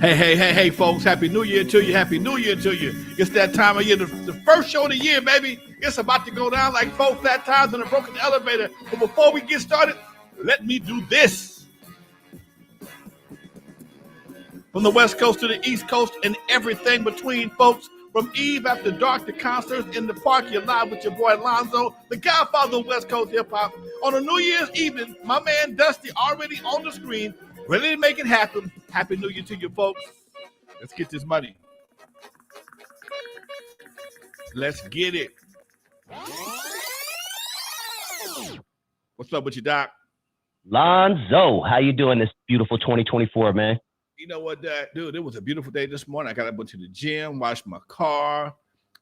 Hey, folks. Happy New Year to you. Happy New Year to you. It's that time of year, the first show of the year, baby. It's about to go down like 4 flat tires in a broken elevator. But before we get started, let me do this. From the West Coast to the East Coast and everything between, folks. From Eve after dark to concerts in the park, you're live with your boy Lonzo, the godfather of West Coast hip-hop. On a New Year's evening, my man Dusty already on the screen, ready to make it happen. Happy New Year to you, folks. Let's get this money. Let's get it. What's up with you, Doc? Lonzo, how you doing this beautiful 2024, man? You know what, dude? It was a beautiful day this morning. I got up to the gym, washed my car,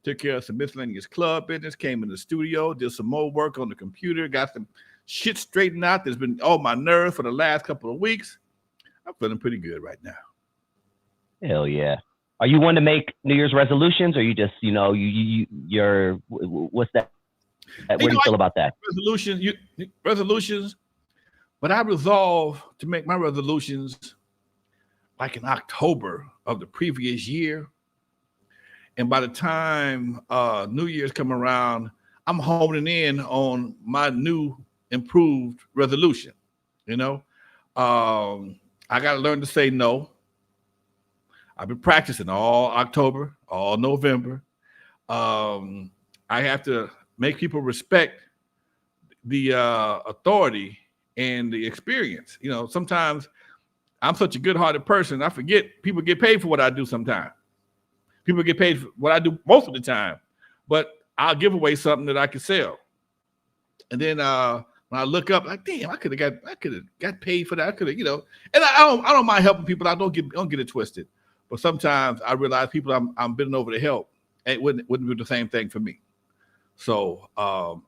took care of some miscellaneous club business, came in the studio, did some more work on the computer, got some shit straightened out that's been on my nerves for the last couple of weeks. I'm feeling pretty good right now. Hell yeah. Are you one to make New Year's resolutions, or you just, you're what's that? Where do you feel about that? Resolutions, but I resolved to make my resolutions like in October of the previous year. And by the time New Year's come around, I'm honing in on my new improved resolution. I got to learn to say no. I've been practicing all October, all November. I have to make people respect the authority and the experience. Sometimes I'm such a good-hearted person, I forget people get paid for what I do sometimes. People get paid for what I do most of the time, but I'll give away something that I can sell. And then when I look up, like, damn, I could have got paid for that. I could have, and I don't mind helping people. I don't get it twisted. But sometimes I realize people I'm bending over to help, and it wouldn't do the same thing for me. So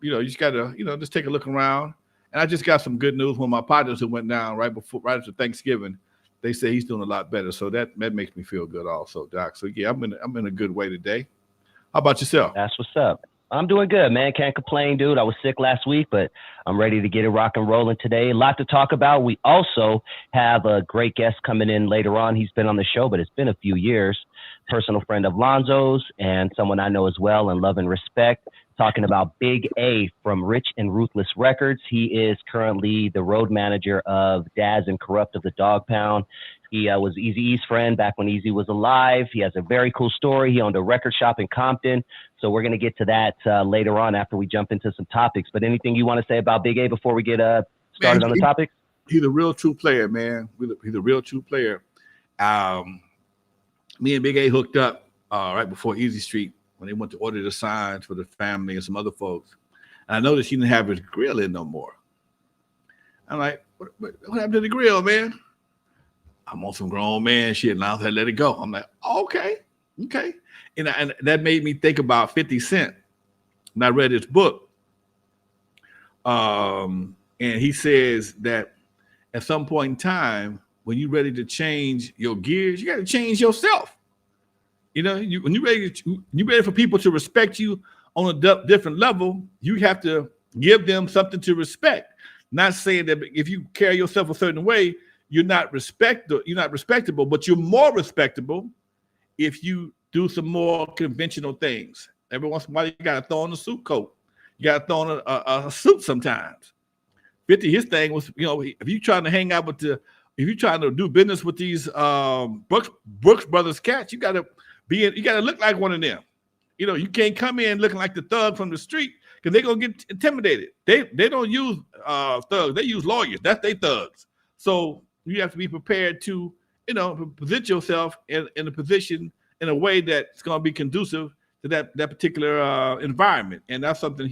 you just gotta, just take a look around. And I just got some good news when my partners who went down right after Thanksgiving. They say he's doing a lot better, so that makes me feel good, also, Doc. So yeah, I'm in a good way today. How about yourself? That's what's up. I'm doing good, man. Can't complain, dude. I was sick last week, but I'm ready to get it rock and rolling today. A lot to talk about. We also have a great guest coming in later on. He's been on the show, but it's been a few years. Personal friend of Lonzo's and someone I know as well and love and respect. Talking about Big A from Rich and Ruthless Records. He is currently the road manager of Daz and Corrupt of the DOGG Pound. He was Eazy-E's friend back when Eazy was alive. He has a very cool story. He owned a record shop in Compton. So we're going to get to that later on after we jump into some topics. But anything you want to say about Big A before we get started on the topics? He's a real true player, man. He's a real true player. Me and Big A hooked up right before Easy Street when they went to order the signs for the family and some other folks. And I noticed he didn't have his grill in no more. I'm like, what happened to the grill, man? I'm on some grown man shit, and I let it go. I'm like, okay. And that made me think about 50 Cent. And I read his book. And he says that at some point in time, when you're ready to change your gears, you got to change yourself. When you're ready for people to respect you on a different level, you have to give them something to respect. Not saying that if you carry yourself a certain way, you're not respectable, but you're more respectable if you do some more conventional things. Every once in a while, you got to throw on a suit coat. You got to throw on a suit sometimes. 50, his thing was, if you're trying to hang out with if you're trying to do business with these Brooks Brothers cats, you got to look like one of them. You can't come in looking like the thug from the street because they're going to get intimidated. They don't use thugs. They use lawyers. That's they thugs. So you have to be prepared to, present yourself in a position in a way that's going to be conducive to that particular environment. And that's something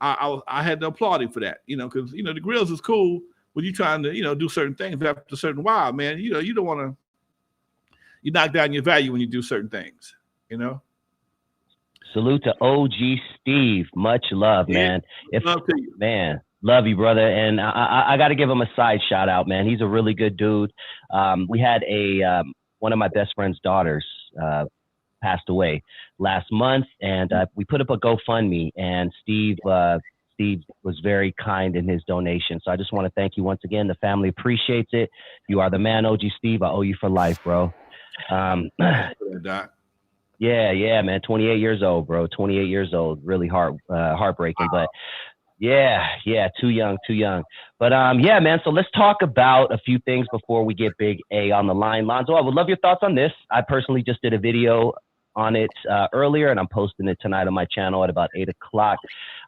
I had to applaud him for that, because, the grills is cool when you're trying to, do certain things. But after a certain while, man, you don't want to, you knock down your value when you do certain things, Salute to OG Steve. Much love, man. Love to you. Man, love you, brother. And I got to give him a side shout out, man. He's a really good dude. We had one of my best friend's daughters passed away last month, and we put up a GoFundMe, and Steve was very kind in his donation. So I just want to thank you once again. The family appreciates it. You are the man, OG Steve. I owe you for life, bro. Doc. Yeah, man. 28 years old, bro. 28 years old. Really heartbreaking, but yeah, too young. But yeah, man. So let's talk about a few things before we get Big A on the line. Lonzo, I would love your thoughts on this. I personally just did a video on it earlier, and I'm posting it tonight on my channel at about 8 o'clock.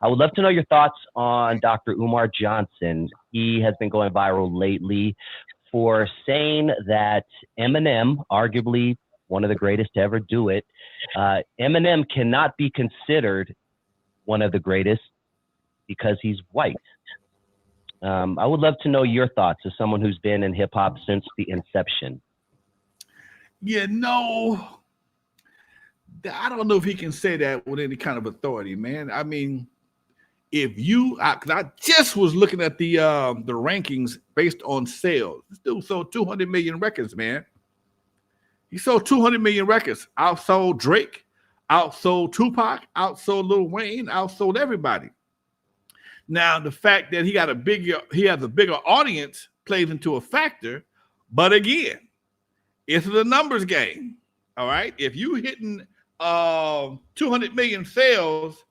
I would love to know your thoughts on Dr. Umar Johnson. He has been going viral lately for saying that Eminem, arguably one of the greatest to ever do it, Eminem cannot be considered one of the greatest because he's white. I would love to know your thoughts as someone who's been in hip hop since the inception. Yeah, no, I don't know if he can say that with any kind of authority, man. I mean, if I just was looking at the rankings based on sales. This dude sold 200 million records, man. He sold 200 million records. Outsold Drake, outsold Tupac, outsold Lil Wayne, outsold everybody. Now, the fact that he has a bigger audience plays into a factor, but again, it's the numbers game. All right. If you hitting 200 million sales,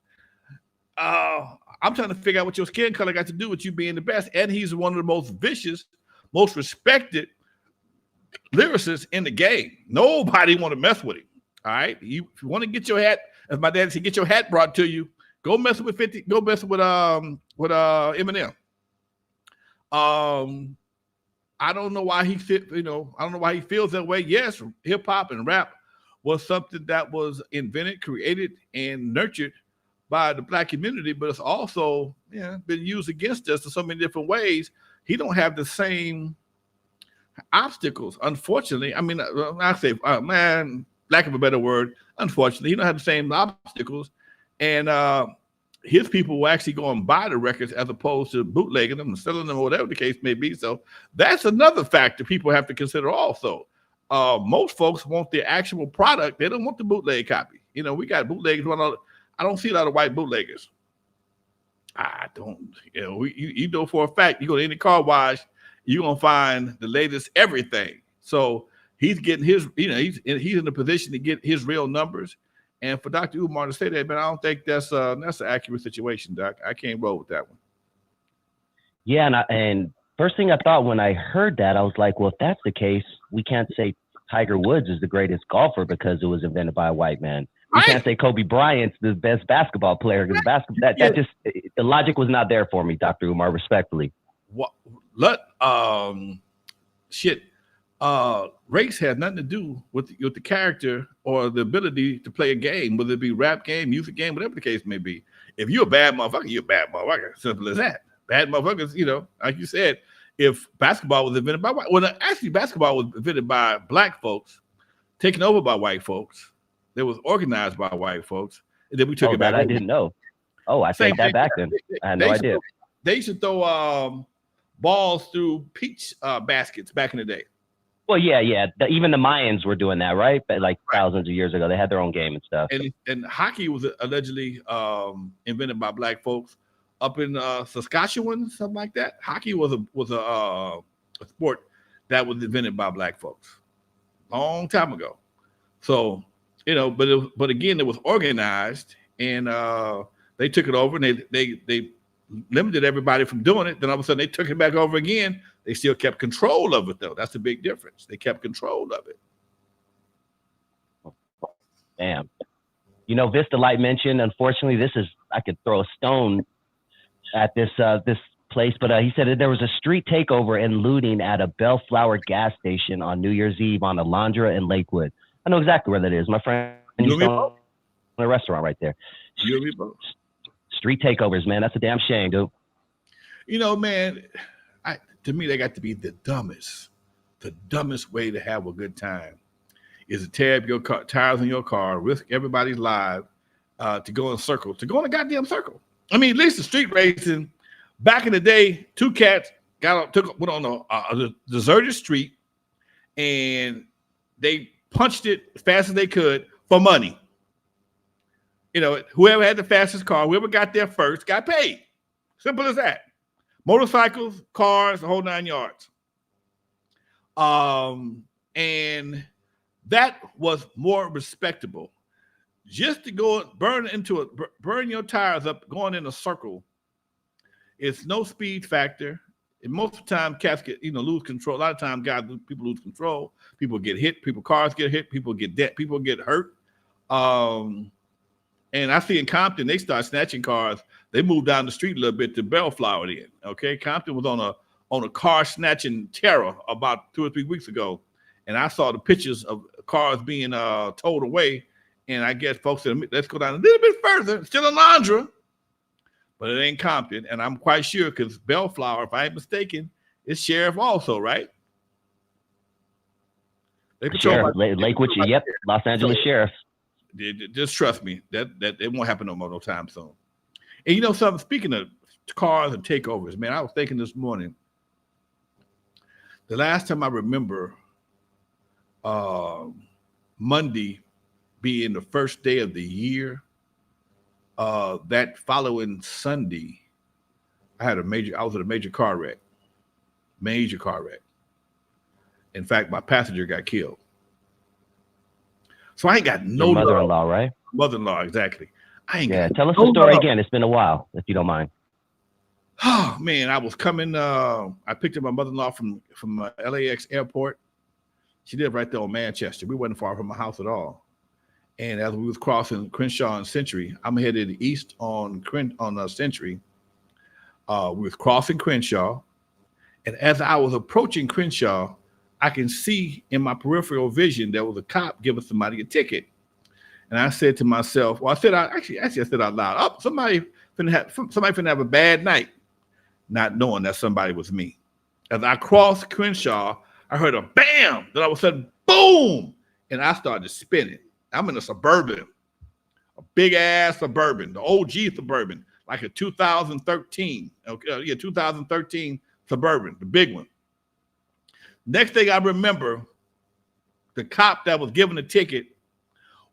I'm trying to figure out what your skin color got to do with you being the best. And he's one of the most vicious, most respected lyricists in the game. Nobody want to mess with him. All right. If you want to get your hat, as my dad said, get your hat brought to you. Go mess with 50. Go mess with Eminem. I don't know why he I don't know why he feels that way. Yes, hip hop and rap was something that was invented, created, and nurtured by the Black community, but it's also been used against us in so many different ways. He don't have the same obstacles, unfortunately. I mean, I say, man, lack of a better word, unfortunately, he don't have the same obstacles, and his people will actually go and buy the records as opposed to bootlegging them and selling them, or whatever the case may be. So that's another factor people have to consider also. Most folks want the actual product. They don't want the bootleg copy. We got bootleggers. I don't see a lot of white bootleggers. I don't. You know for a fact, you go to any car wash, you're going to find the latest everything. So he's getting his, he's in a position to get his real numbers. And for Dr. Umar to say that, man, I don't think that's an accurate situation, Doc. I can't roll with that one. Yeah, and first thing I thought when I heard that, I was like, well, if that's the case, we can't say Tiger Woods is the greatest golfer because it was invented by a white man. We can't say Kobe Bryant's the best basketball player because the logic was not there for me, Dr. Umar, respectfully. What? Race has nothing to do with the character or the ability to play a game, whether it be rap game, music game, whatever the case may be. If you're a bad motherfucker, you're a bad motherfucker. Simple as that. Bad motherfuckers, like you said, if basketball was invented by white, actually basketball was invented by black folks, taken over by white folks. It was organized by white folks, and then we took it back. I didn't know. Oh, I take that back then. I had no idea. They used to throw balls through peach baskets back in the day. Well, yeah. Even the Mayans were doing that, right? But like thousands of years ago, they had their own game and stuff. And hockey was allegedly invented by black folks up in Saskatchewan, something like that. Hockey was a sport that was invented by black folks long time ago. So but again, it was organized, and they took it over, and they limited everybody from doing it. Then all of a sudden, they took it back over again. They still kept control of it, though. That's the big difference. They kept control of it. Damn. Vista Light mentioned, unfortunately, I could throw a stone at this place, but he said that there was a street takeover and looting at a Bellflower gas station on New Year's Eve on Alondra and Lakewood. I know exactly where that is. My friend used to own a restaurant right there. Street takeovers, man. That's a damn shame, dude. Man, to me, they got to be the dumbest way to have a good time is to tear up your tires in your car, risk everybody's lives to go in circles, to go in a goddamn circle. I mean, at least the street racing back in the day, two cats went on a deserted street, and they punched it as fast as they could for money. Whoever had the fastest car, whoever got there first, got paid. Simple as that. Motorcycles, cars, the whole 9 yards. And That was more respectable. Just to go burn your tires up going in a circle. It's no speed factor. And most of the time, cats get lose control. A lot of times, people lose control. People get hit. Cars get hit. People get dead. People get hurt. And I see in Compton, they start snatching cars. They moved down the street a little bit to Bellflower then. Okay, Compton was on a car snatching terror about 2 or 3 weeks ago, and I saw the pictures of cars being towed away. And I guess folks said, let's go down a little bit further. It's still in Londra, but it ain't Compton. And I'm quite sure because Bellflower, if I ain't mistaken, is sheriff also, right? They patrol Lakewood, yep, Los Angeles sheriff. Just trust me, that it won't happen no time soon. And you know something, speaking of cars and takeovers, man, I was thinking this morning, the last time I remember Monday being the first day of the year, that following Sunday, I was in a major car wreck. In fact, my passenger got killed. So I ain't got no Your mother-in-law, right? Mother-in-law, exactly. Tell us the story again. It's been a while, if you don't mind. Oh man, I was coming. I picked up my mother-in-law from LAX airport. She lived right there on Manchester. We wasn't far from my house at all. And as we was crossing Crenshaw and Century, I'm headed east on Century. We was crossing Crenshaw, and as I was approaching Crenshaw, I can see in my peripheral vision there was a cop giving somebody a ticket. And I said to myself, I said out loud, oh, somebody finna have a bad night, not knowing that somebody was me. As I crossed Crenshaw, I heard a bam, then all of a sudden, boom, and I started spinning. I'm in a Suburban, a big ass Suburban, the OG Suburban, like a 2013, 2013 Suburban, the big one. Next thing I remember, the cop that was giving the ticket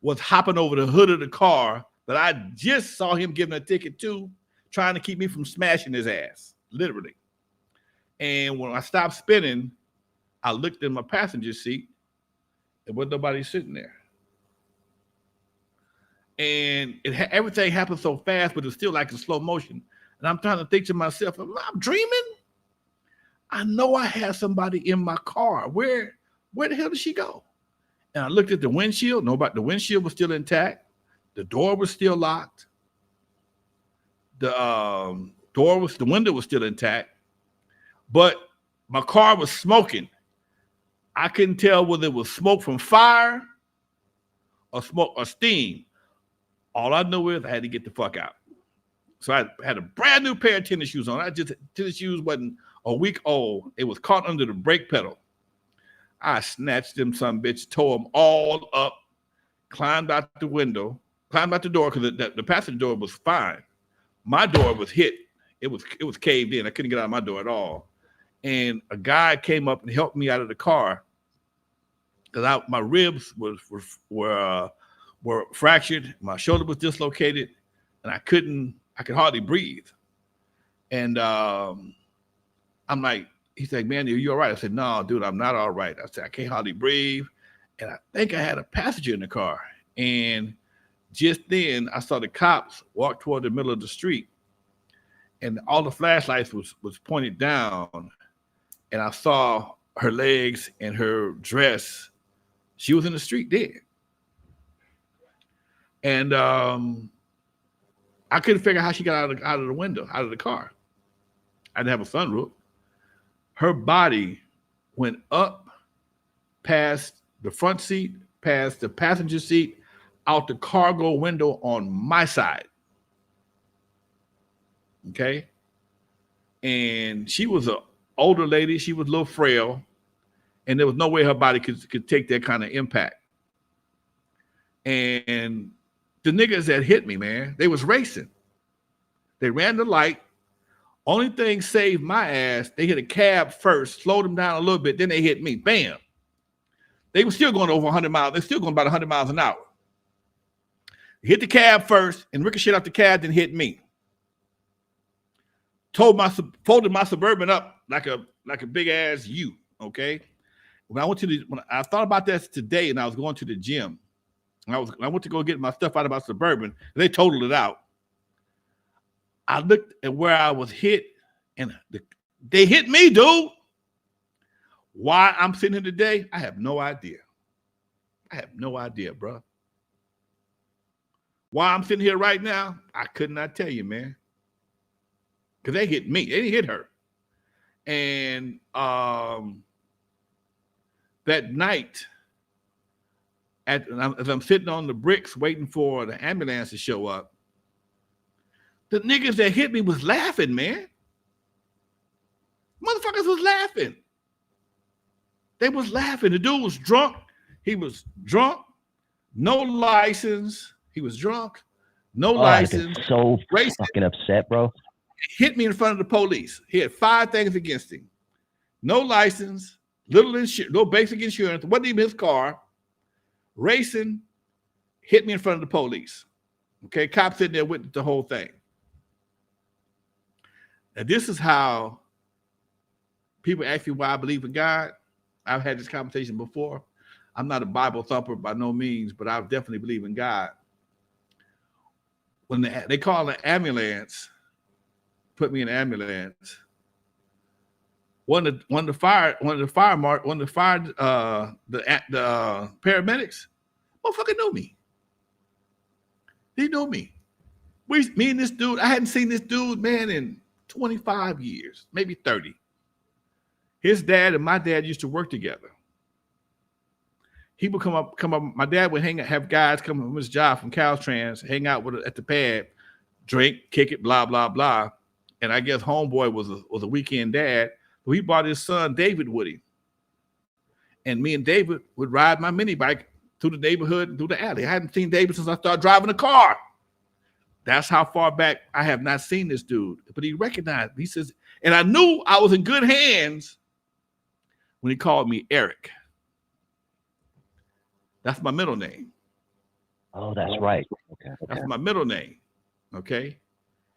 was hopping over the hood of the car that I just saw him giving a ticket to, trying to keep me from smashing his ass, literally. And when I stopped spinning, I looked in my passenger seat, and wasn't nobody sitting there. And everything happened so fast, but it's still like in slow motion. And I'm trying to think to myself, I'm dreaming? I know I had somebody in my car. Where the hell did she go? And I looked at the windshield. The windshield was still intact. The door was still locked. The window was still intact. But my car was smoking. I couldn't tell whether it was smoke from fire or smoke or steam. All I know is I had to get the fuck out. So I had a brand new pair of tennis shoes on. Tennis shoes wasn't a week old. It was caught under the brake pedal. I snatched them some bitch, tore them all up, climbed out the window, climbed out the door because the passenger door was fine. My door was hit. It was caved in. I couldn't get out of my door at all. And a guy came up and helped me out of the car because my ribs were fractured. My shoulder was dislocated, and I could hardly breathe. And I'm like, he's like, man, are you all right? I said, no, dude, I'm not all right. I said, I can't hardly breathe. And I think I had a passenger in the car. And just then I saw the cops walk toward the middle of the street, and all the flashlights was pointed down. And I saw her legs and her dress. She was in the street dead. And I couldn't figure out how she got out of the window, out of the car. I didn't have a sunroof. Her body went up past the front seat, past the passenger seat, out the cargo window on my side. Okay? And she was an older lady. She was a little frail. And there was no way her body could take that kind of impact. And the niggas that hit me, man, they was racing. They ran the light. Only thing saved my ass, they hit a cab first, slowed them down a little bit, then they hit me. Bam. They were still going over 100 miles. They're still going about 100 miles an hour. They hit the cab first and ricocheted off the cab, then hit me. Folded my Suburban up like a big ass U, okay? when I thought about that today, and I was going to the gym, and I went to go get my stuff out of my Suburban, and they totaled it out. I looked at where I was hit, and they hit me, dude. Why I'm sitting here today, I have no idea. I have no idea, bro. Why I'm sitting here right now, I could not tell you, man. Because they hit me. They didn't hit her. And that night, as I'm sitting on the bricks waiting for the ambulance to show up, the niggas that hit me was laughing, man. Motherfuckers was laughing. They was laughing. The dude was drunk. He was drunk. No license. He was drunk. No license. So racist. Fucking upset, bro. Hit me in front of the police. He had 5 things against him. No license, no basic insurance, wasn't even his car. Racing, hit me in front of the police. Okay, cops sitting there with the whole thing. Now, this is how people ask me why I believe in God. I've had this conversation before. I'm not a Bible thumper by no means, but I definitely believe in God. When they call an ambulance, put me in an ambulance. One of the paramedics, motherfucker know me. They know me. Me and this dude, I hadn't seen this dude, man, in 25 years, maybe 30. His dad and my dad used to work together. He would come up. My dad would have guys come from his job from Caltrans, hang out with at the pad, drink, kick it, blah blah blah. And I guess homeboy was a weekend dad. So he brought his son David with him, and me and David would ride my mini bike through the neighborhood and through the alley. I hadn't seen David since I started driving a car. That's how far back I have not seen this dude. But he recognized me. He says, and I knew I was in good hands when he called me Eric. That's my middle name. Oh, that's right. Okay. That's my middle name. Okay.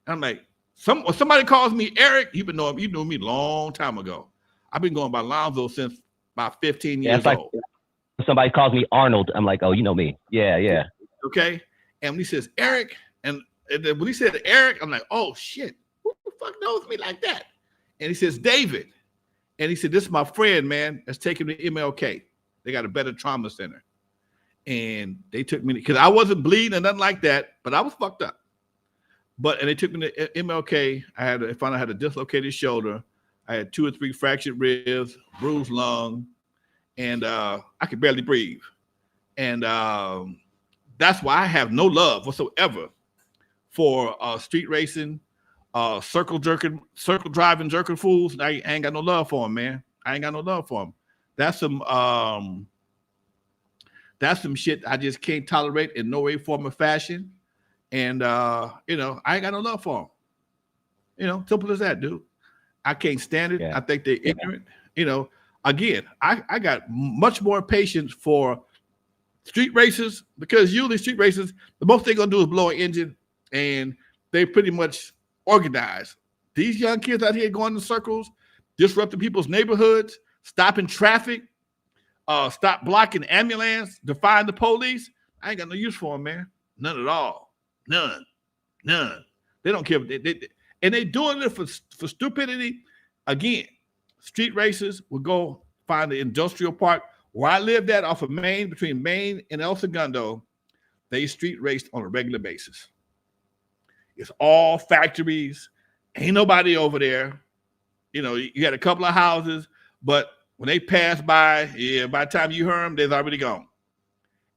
And I'm like, when somebody calls me Eric, you knew me a long time ago. I've been going by Lonzo since about 15 years old. If somebody calls me Arnold, I'm like, oh, you know me. Yeah. Okay. And when he says Eric, and then when he said Eric, I'm like, oh shit, who the fuck knows me like that? And he says David. And he said, this is my friend, man, that's taking me to MLK. They got a better trauma center. And they took me, because I wasn't bleeding or nothing like that, but I was fucked up. And they took me to MLK. I found I had a dislocated shoulder. I had 2 or 3 fractured ribs, bruised lung, and I could barely breathe. And that's why I have no love whatsoever for street racing, circle driving, jerking fools. I ain't got no love for them, man. I ain't got no love for them. That's some shit I just can't tolerate in no way, form, or fashion. And I ain't got no love for them. Simple as that, dude. I can't stand it. Yeah. I think they're ignorant. Again, I got much more patience for street racers, because usually street racers, the most they're gonna do is blow an engine, and they pretty much organized. These young kids out here going in circles, disrupting people's neighborhoods, stopping traffic, stop blocking ambulance, defying the police. I ain't got no use for them, man. None at all. None. They don't care. And they doing it for stupidity. Again, street racers will go find the industrial park where I lived at off of Maine, between Maine and El Segundo. They street raced on a regular basis. It's all factories. Ain't nobody over there. You had a couple of houses, but when they pass by, by the time you heard them, they're already gone.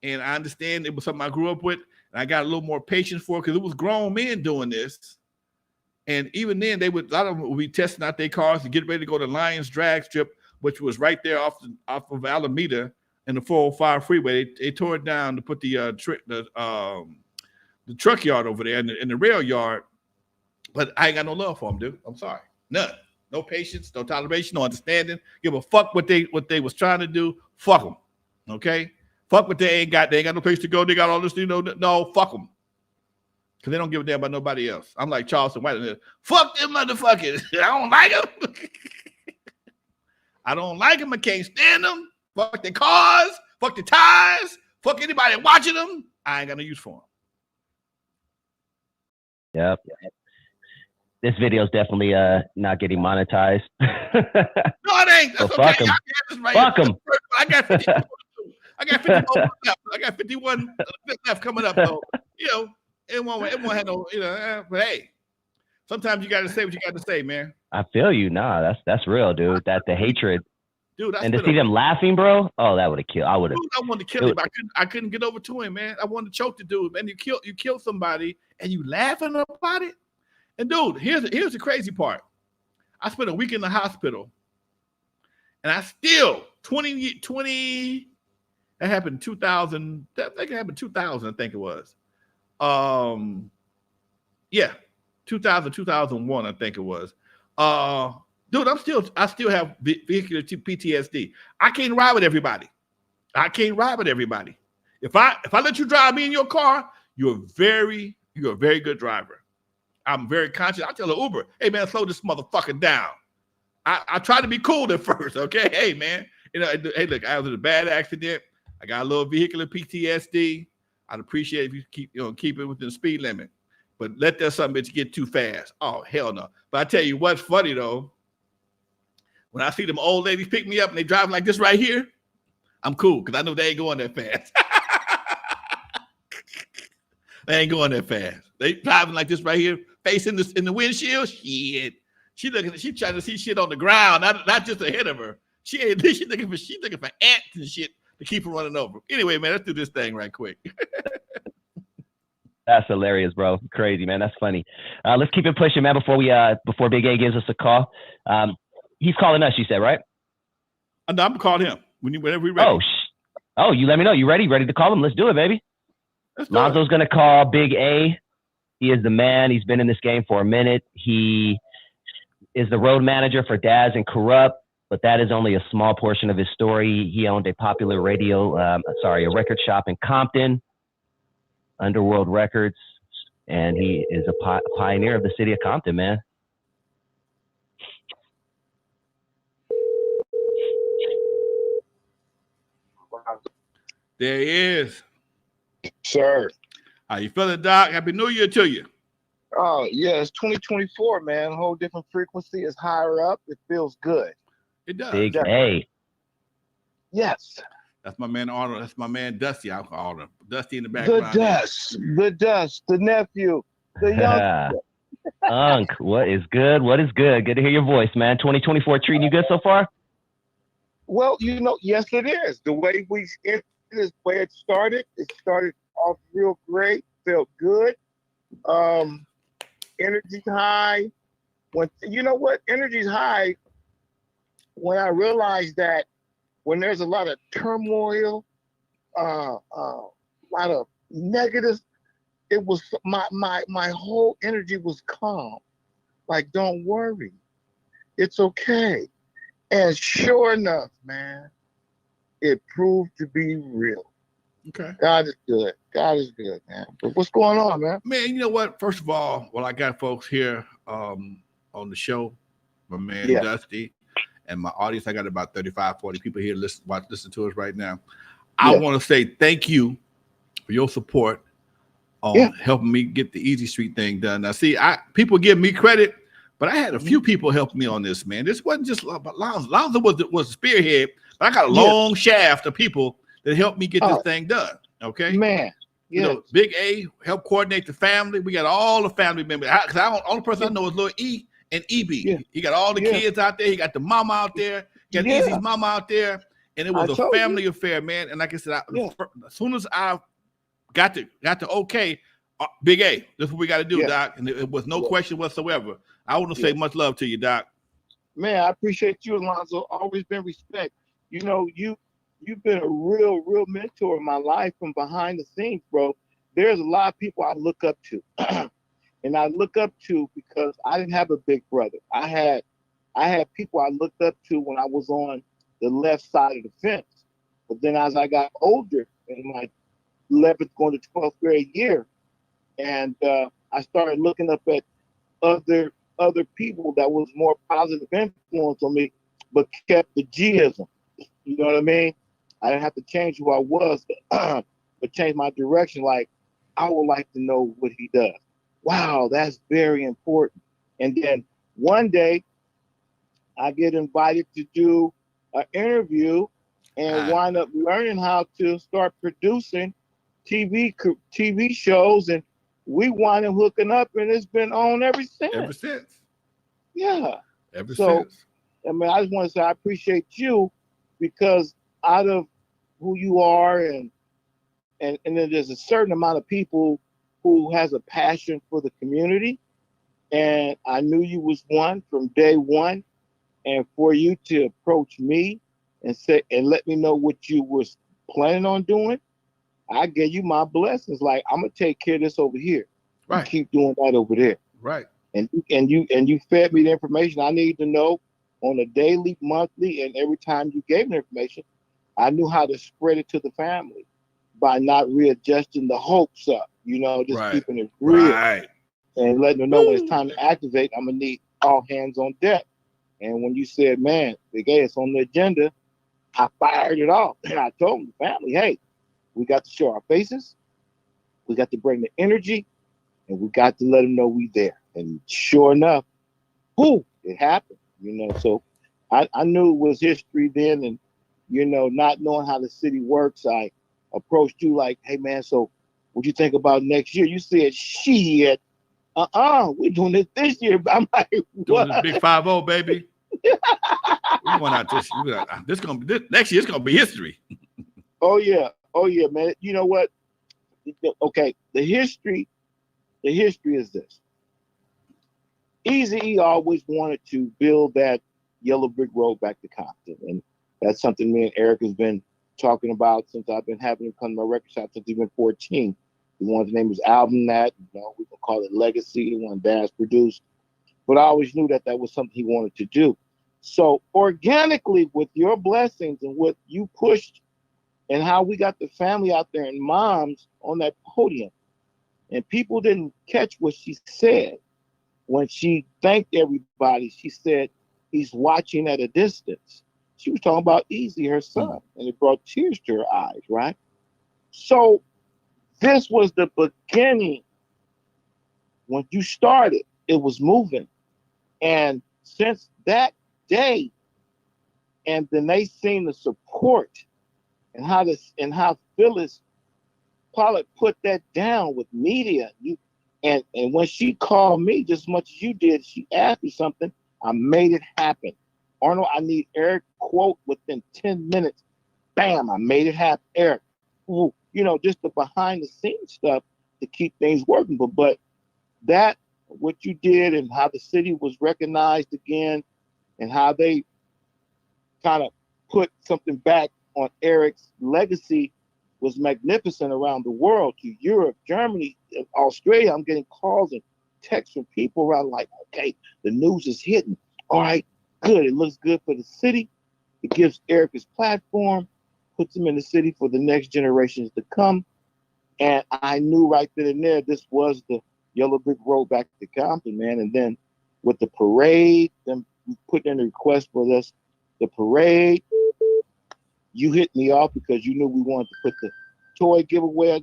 And I understand it was something I grew up with, and I got a little more patience for it, because it was grown men doing this. And even then, a lot of them would be testing out their cars to get ready to go to Lions Drag Strip, which was right there off of Alameda and the 405 freeway. They tore it down to put the truck yard over there and the rail yard. But I ain't got no love for them, dude. I'm sorry. None. No patience, no toleration, no understanding. Give a fuck what they was trying to do. Fuck them. Okay? Fuck what they ain't got. They ain't got no place to go. They got all this, no, fuck them. Because they don't give a damn about nobody else. I'm like Charleston White. Fuck them motherfuckers. I don't like them. I don't like them. I can't stand them. fuck their cars, fuck their tires, fuck anybody watching them. I ain't got no use for them. Yep. This video is definitely not getting monetized. No, it ain't. That's so okay. Fuck them. I got 50. I got 51 left. I got 51 left coming up. So, it won't have no, but hey, sometimes you got to say what you got to say, man. I feel you. Nah, that's real, dude. That the hatred. Dude, and to see them laughing, bro. Oh, that would have killed. I would have. I wanted to kill him. I couldn't get over to him, man. I wanted to choke the dude, man. You killed somebody and you laughing about it. And dude, here's the crazy part. I spent a week in the hospital, and I still 20. That happened in 2000. I think it happened in 2000. I think it was. 2000, 2001. I think it was. Dude, I still have vehicular PTSD. I can't ride with everybody. If I let you drive me in your car, you're a very good driver. I'm very conscious. I tell the Uber, hey man, slow this motherfucker down. I try to be cool at first, okay? Hey man, hey look, I was in a bad accident. I got a little vehicular PTSD. I'd appreciate if you keep it within the speed limit. But let that son bitch get too fast. Oh hell no! But I tell you what's funny though. When I see them old ladies pick me up and they drive like this right here, I'm cool because I know they ain't going that fast. They ain't going that fast. They driving like this right here, facing this in the windshield. Shit, she trying to see shit on the ground, not just ahead of her. She looking for ants and shit to keep her running over. Anyway, man, let's do this thing right quick. That's hilarious, bro. Crazy, man. That's funny. Let's keep it pushing, man. Before Big A gives us a call. He's calling us, you said, right? No, I'm calling him whenever we're ready. Oh, you let me know. You ready? Ready to call him? Let's do it, baby. Lonzo's going to call Big A. He is the man. He's been in this game for a minute. He is the road manager for Daz and Corrupt, but that is only a small portion of his story. He owned a popular a record shop in Compton, Underworld Records, and he is a pioneer of the city of Compton, man. There he is. Sir. How you feeling, Doc? Happy New Year to you. Oh, yeah, it's 2024, man. A whole different frequency. It's higher up. It feels good. It does. Big A. Yes. That's my man Arnold. That's my man Dusty. I'll call him. Dusty in the background. The Dust, the nephew, the young. Unc, what is good? What is good? Good to hear your voice, man. 2024 treating you good so far? Well, yes, it is. The way the way it started off real great, felt good. Energy's high. Energy's high when I realized that when there's a lot of turmoil, a lot of negatives, it was my whole energy was calm. Like, don't worry, it's okay. And sure enough, man, it proved to be real. Okay. God is good. God is good, man. But what's going on, man? Man, you know what? First of all, I got folks here on the show, my man Dusty, and my audience. I got about 35, 40 people here listen to us right now. I want to say thank you for your support on helping me get the Easy Street thing done. Now, see, people give me credit, but I had a few people help me on this, man. This wasn't just Lonzo. Lonzo was the spearhead, but I got a long shaft of people that helped me get this thing done. Okay, man. Big A helped coordinate the family. We got all the family members. The only person I know is Lil E and EB. He got all the kids out there. He got the mama out there. He got Easy's mama out there, and it was a family affair, man. And like I said, as soon as I got the okay, Big A, this is what we got to do, Doc. And it was no question whatsoever. I want to say much love to you, Doc. Man, I appreciate you, Lonzo. Always been respect. You've been a real mentor in my life from behind the scenes, bro. There's a lot of people I look up to. And I look up to because I didn't have a big brother. I had people I looked up to when I was on the left side of the fence. But then as I got older, in my 11th going to 12th grade year, and I started looking up at other people that was more positive influence on me, but kept the G-ism. You know what I mean? I didn't have to change who I was, but change my direction. Like, I would like to know what he does. Wow, that's very important. And then one day I get invited to do an interview and wind up learning how to start producing TV shows, and we wind up hooking up, and it's been on ever since. Ever since. Yeah. Ever So, since. I mean, I just want to say I appreciate you, because out of who you are, and then there's a certain amount of people who has a passion for the community, and I knew you was one from day one, and for you to approach me and say and let me know what you was planning on doing, I gave you my blessings. Like, I'm gonna take care of this over here. You Right. keep doing that over there. Right. And you fed me the information I need to know on a daily, monthly, and every time you gave me information, I knew how to spread it to the family by not readjusting the hopes up, just Right. keeping it real Right. and letting them know when it's time to activate, I'm gonna need all hands on deck. And when you said, man, Big A, it's on the agenda, I fired it off. And I told the family, hey, we got to show our faces, we got to bring the energy, and we got to let them know we there. And sure enough, it happened. So I knew it was history then, and not knowing how the city works, I approached you like, hey man, so what you think about next year? You said, shit, we're doing this year. I'm like, what? Doing this big 5-0, baby. We're going out this. Next year. It's gonna be history. Oh yeah, man. You know what? Okay, the history is this. Easy E always wanted to build that yellow brick road back to Compton, and that's something me and Eric has been talking about since I've been having him come to my record shop since he's been 14. He wanted to name his album that. We can call it Legacy. He wanted Daz produced, but I always knew that was something he wanted to do. So organically, with your blessings and what you pushed, and how we got the family out there and moms on that podium, and people didn't catch what she said when she thanked everybody. She said, he's watching at a distance. She was talking about Easy, her son, and it brought tears to her eyes, right? So this was the beginning. When you started, it was moving. And since that day, and then they seen the support and how Phyllis Pollard put that down with media. And when she called me just as much as you did, she asked me something, I made it happen. Arnold, I need Eric quote within 10 minutes. Bam, I made it happen. Eric, just the behind the scenes stuff to keep things working. But that, what you did, and how the city was recognized again, and how they kind of put something back on Eric's legacy was magnificent around the world, to Europe, Germany, Australia. I'm getting calls and texts from people around like, okay, the news is hitting. All right, good. It looks good for the city. It gives Eric his platform, puts him in the city for the next generations to come. And I knew right then and there, this was the yellow brick road back to Compton, man. And then with the parade, them putting in a request for this, the parade, you hit me off because you knew we wanted to put the toy giveaway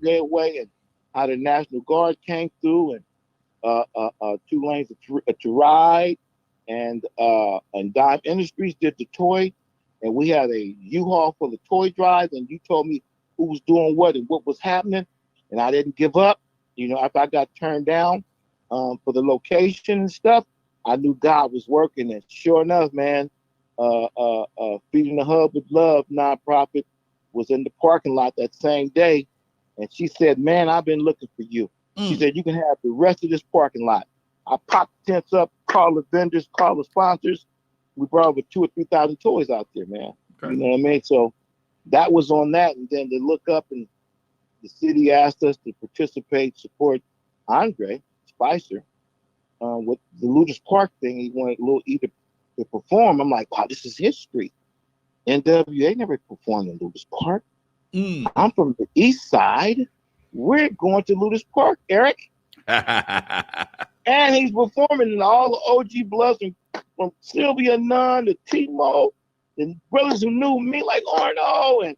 and how the National Guard came through, and 2 lanes to ride, and Dime Industries did the toy, and we had a U-Haul for the toy drive, and you told me who was doing what and what was happening, and I didn't give up. After I got turned down for the location and stuff, I knew God was working, and sure enough, man, Feeding the Hub with Love nonprofit was in the parking lot that same day, and she said, man, I've been looking for you. She said, you can have the rest of this parking lot. I popped the tents up, called the vendors, called the sponsors. We brought over 2,000 or 3,000 toys out there, man. Okay. You know what I mean? So that was on that, and then to look up, and the city asked us to participate, support Andre Spicer with the Ludus Park thing. He wanted Lil E to perform. I'm like, wow, this is history. N.W.A. never performed in Ludus Park. I'm from the east side. We're going to Ludus Park, Eric. And he's performing in all the OG Bloods, from Sylvia Nunn to T-Mo, and brothers who knew me like Arno, and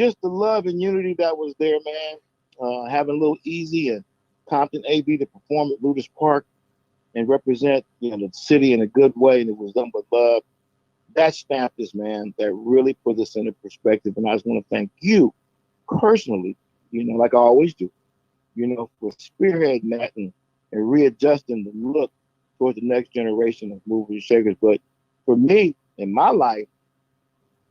just the love and unity that was there, man. Having a little Easy and Compton AB to perform at Ludus Park and represent, the city in a good way, and it was done with love. That stamped us, man. That really put us into perspective. And I just want to thank you personally, like I always do, for spearheading that and readjusting the look towards the next generation of movers and shakers. But for me, in my life,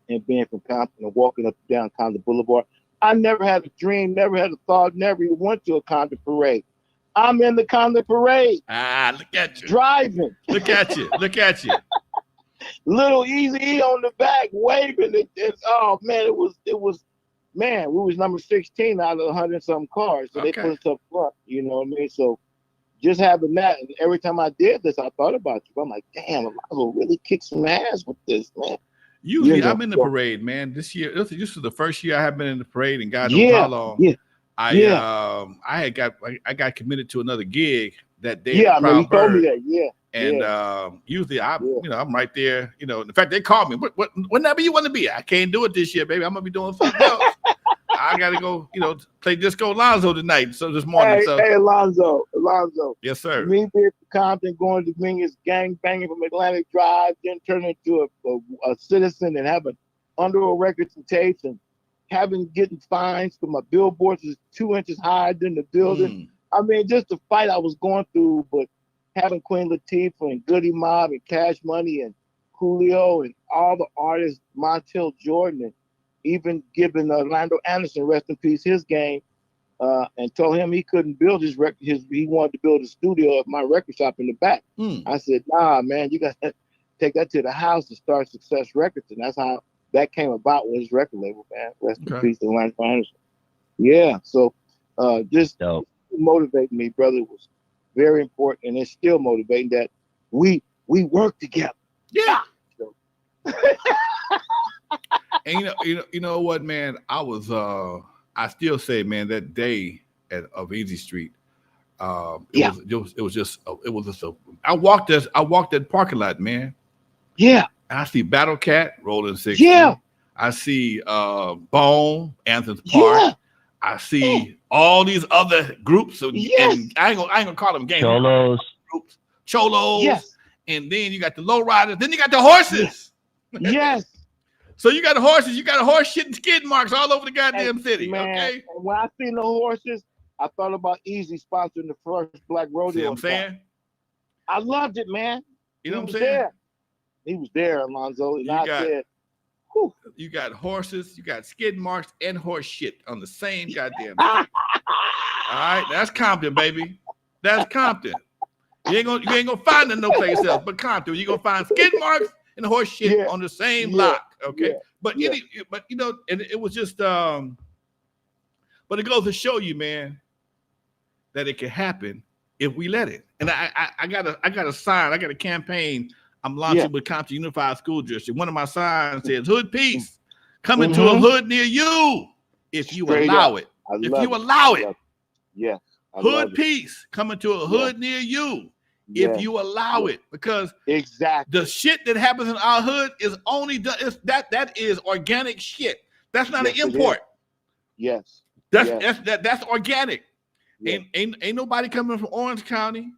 and being from Compton and walking up and down Compton Boulevard, I never had a dream, never had a thought, never even went to a Compton parade. I'm in the Compton parade. Look at you. Driving. Look at you. Look at you. Little Easy E on the back, waving. Oh, man, it was, man, we was number 16 out of 100 something cars. So they put us up front, you know what I mean? So just having that, and every time I did this, I thought about you. I'm like, damn, I will really kick some ass with this, man. Usually I'm in the parade, man. This year, this is the first year I have been in the parade, and God knows how long. I got committed to another gig that day. Yeah, I know you told me that. Yeah. And usually I'm right there. In fact, they call me. Whenever you want to be, I can't do it this year, baby. I'm gonna be doing something else. I gotta go, play Disco Lonzo tonight. So this morning. Hey, Lonzo. Yes, sir. Me being from Compton, going to Mingus, gang banging from Atlantic Drive, then turning into a citizen and having underworld records and tapes, and getting fines for my billboards is 2 inches higher than the building. I mean, just the fight I was going through, but having Queen Latifah and Goody Mob and Cash Money and Coolio and all the artists, Montel Jordan, and even giving Orlando Anderson, rest in peace, his game, and told him he couldn't build his record. He wanted to build a studio at my record shop in the back. I said, nah, man, you got to take that to the house and start Success Records. And that's how that came about with his record label, man. Rest in peace, Orlando Anderson. Yeah, so just motivating me, brother, was very important, and it's still motivating that we work together. Yeah. So. And you know what, man? I still say, man, that day of Easy Street, it was just I walked that parking lot, man. Yeah. And I see Battle Cat, Rolling 60. Yeah. I see Bone, Anthony's Park. Yeah. I see all these other groups. And I ain't gonna call them gang groups. Cholos. Yes. And then you got the low riders. Then you got the horses. Yes. So you got the horses. You got horse shit and skid marks all over the goddamn city. Man, okay. When I seen the horses, I thought about Easy sponsoring the first Black Rodeo. See what I'm saying? I loved it, man. You know what I'm saying? He was there, Lonzo. And I said, whew. You got horses, you got skid marks and horse shit on the same goddamn thing. All right, that's Compton, baby. That's Compton. You ain't gonna find it no place else but Compton. You're gonna find skid marks and horse shit on the same block. Okay. But and it was just but it goes to show you, man, that it can happen if we let it. And I got a sign, I got a campaign I'm launching with Compton Unified School District. One of my signs says "Hood Peace" coming to a hood near you if you allow it. If you allow it. Yeah. Hood Peace coming to a hood near you if you allow it. Because exactly the shit that happens in our hood is only that is organic shit. That's not an import. Yes. That's organic. Yes. Ain't nobody coming from Orange County,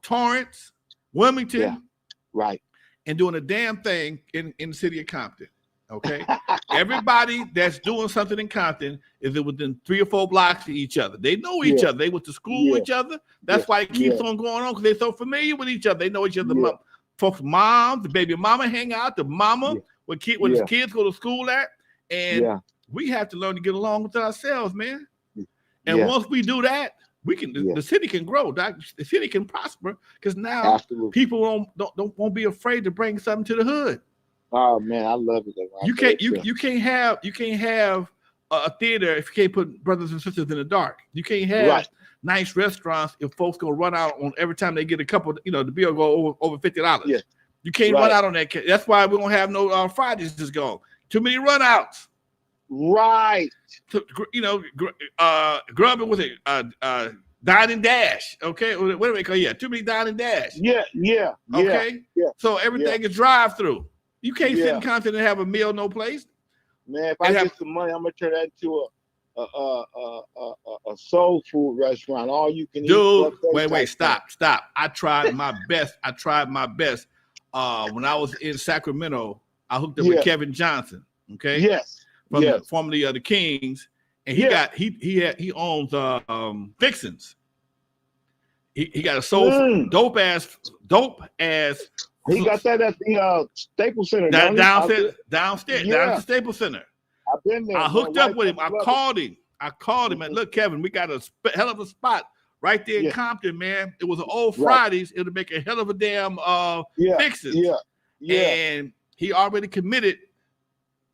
Torrance, Wilmington. Right. And doing a damn thing in the city of Compton. Okay. Everybody that's doing something in Compton is within 3 or 4 blocks of each other. They know each other. They went to school with each other. That's why it keeps on going on, because they're so familiar with each other. They know each other. Folks, mom, the baby mama hang out, the mama where the kids go to school at. And we have to learn to get along with ourselves, man. And once we do that, we can. The city can grow. The city can prosper, because now people won't be afraid to bring something to the hood. Oh man, I love it. You can't have a theater if you can't put brothers and sisters in the dark. You can't have nice restaurants if folks go run out on every time they get a couple. The bill go over $50. Yeah. You can't run out on that. That's why we don't have no Fridays just gone. Too many runouts. Right. Grubbing with it. Dine and dash. Okay. What do they call it? Too many dine and dash. Yeah. Okay. Yeah. So everything is drive through. You can't sit in Compton and have a meal no place. Man, if I get some money, I'm gonna turn that into a soul food restaurant. All you can eat. Dude, wait, stop. I tried my best. When I was in Sacramento, I hooked up with Kevin Johnson. Okay. Yes. From formerly of the Kings, and he owns Fixins. He got a soul dope ass. He got that at the Staples Center. Downstairs, yeah. down at the Staples Center. I've been there. I hooked up with him. I called him. And look, Kevin, we got a hell of a spot right there in Compton, man. It was an old Fridays. It would make a hell of a damn Fixins. Yeah. And he already committed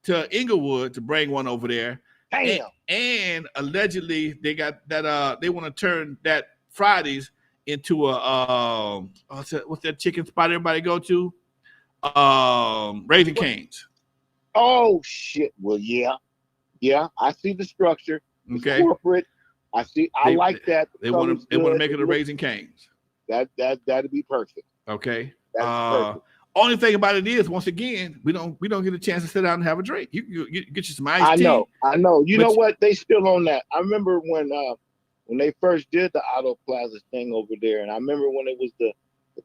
to Inglewood to bring one over there. Damn. And allegedly they got that they want to turn that Fridays into a what's that chicken spot everybody go to? Raising Cane's. Oh shit. Well, yeah. I see the structure. Okay. Corporate. I like that. They want to make it a Raising Cane's. That'd be perfect. Okay. That's perfect. Only thing about it is, once again, we don't get a chance to sit down and have a drink. You get you some iced tea. I know. You know what? They still on that. I remember when they first did the Auto Plaza thing over there, and I remember when it was the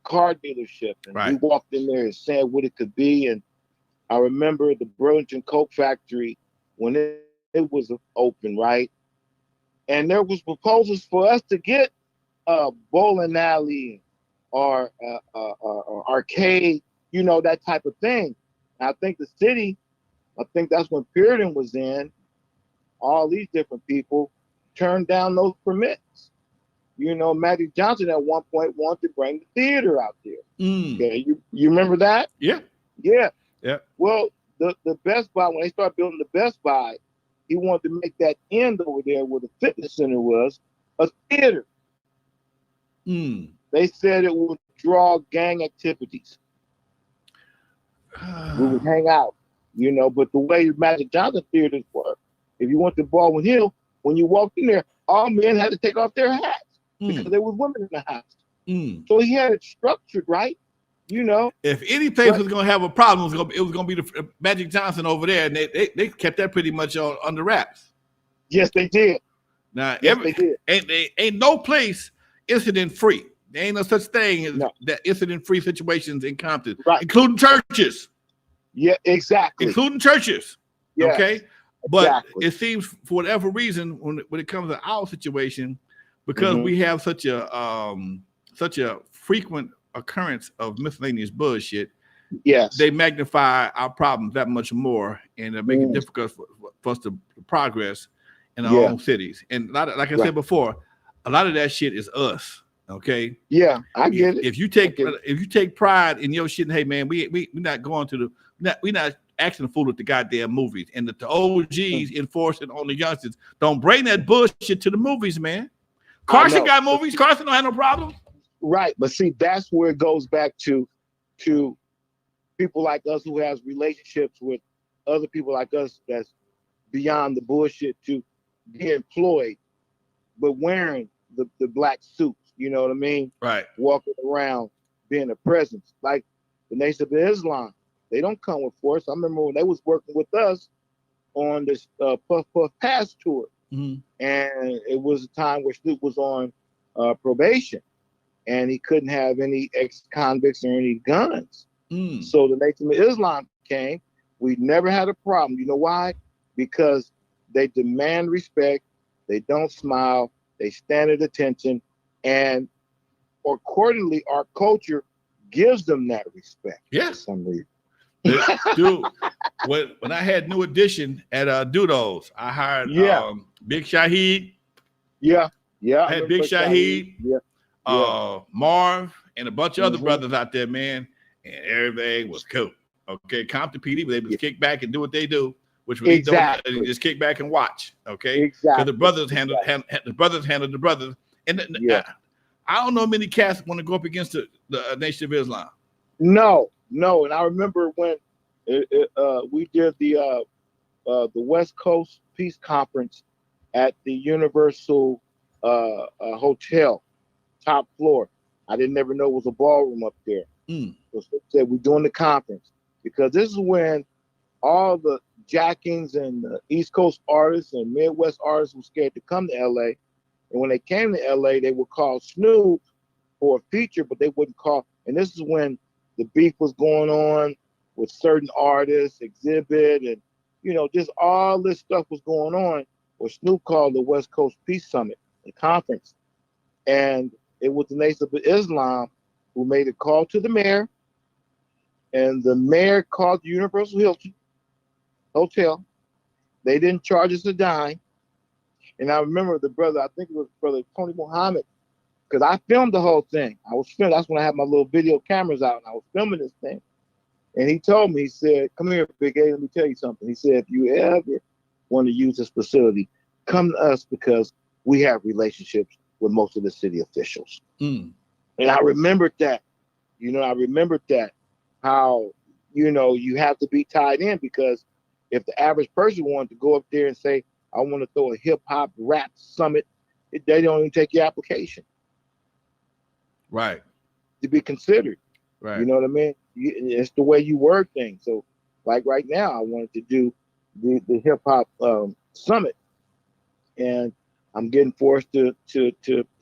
car dealership, and we walked in there and said what it could be, and I remember the Burlington Coke factory when it was open, right? And there was proposals for us to get a bowling alley or arcade, you know, that type of thing. And I think the city, that's when Pearden was in, all these different people turned down those permits. You know, Magic Johnson at one point wanted to bring the theater out there. Okay, you remember that? Yeah. Well, the Best Buy, when they started building the Best Buy, he wanted to make that end over there where the fitness center was a theater. They said it would draw gang activities. We would hang out, you know, but the way Magic Johnson theaters were, if you went to Baldwin Hill, when you walked in there, all men had to take off their hats because there was women in the house. So he had it structured, right? You know, if any place was going to have a problem, it was going to be the Magic Johnson over there, and they kept that pretty much under wraps. Yes, they did. Now, they did. Ain't no place incident free. There ain't no such thing as that incident free situations in Compton, including churches. Yeah, exactly. Including churches. Yes, okay, but it seems for whatever reason when it comes to our situation, because we have such a frequent occurrence of miscellaneous bullshit, they magnify our problems that much more, and make it difficult for us to progress in our own cities. And like I said before, a lot of that shit is us. Okay. Yeah, I get it. If you take pride in your shit, hey man, we not going to we not acting a fool at the goddamn movies, and that the OGs enforcing on the youngsters. Don't bring that bullshit to the movies, man. Carson got movies. Carson don't have no problem. Right, but see, that's where it goes back to people like us who has relationships with other people like us that's beyond the bullshit to be employed, but wearing the black suits, you know what I mean? Right. Walking around, being a presence. Like the Nation of Islam, they don't come with force. I remember when they was working with us on this Puff Puff Pass tour, and it was a time where Snoop was on probation, and he couldn't have any ex-convicts or any guns. So the Nation of Islam came. We never had a problem. You know why? Because they demand respect. They don't smile. They stand at attention. And accordingly, our culture gives them that respect. Yeah. For some reason. Dude, when I had New Edition at Dudos, I hired Big Shaheed. Yeah. I had Big Shaheed. Marv, and a bunch of other brothers out there, man, and everything was cool. Okay, Compton PD, but they just kick back and do what they do, which really don't just kick back and watch. Okay, because the brothers handle the brothers, and I don't know many cats want to go up against the Nation of Islam. No, and I remember when we did the West Coast Peace Conference at the Universal Hotel. Top floor. I didn't ever know it was a ballroom up there. So said we're doing the conference because this is when all the jackings and East Coast artists and Midwest artists were scared to come to LA. And when they came to LA, they would call Snoop for a feature, but they wouldn't call. And this is when the beef was going on with certain artists, Exhibit, and just all this stuff was going on. Where Snoop called the West Coast Peace Summit, the conference, and it was the Nation of Islam who made a call to the mayor, and the mayor called the Universal Hilton Hotel. They didn't charge us a dime. And I remember the brother, I think it was brother Tony Muhammad, because I filmed the whole thing. I was filming. That's when I had my little video cameras out, and I was filming this thing. And he told me, he said, "Come here, Big A, let me tell you something." He said, "If you ever want to use this facility, come to us because we have relationships with most of the city officials." And I remembered that. I remembered that, how, you have to be tied in, because if the average person wanted to go up there and say, "I want to throw a hip hop rap summit," they don't even take your application. Right. To be considered. Right. You know what I mean? It's the way you word things. So, like right now, I wanted to do the hip hop summit, and I'm getting forced to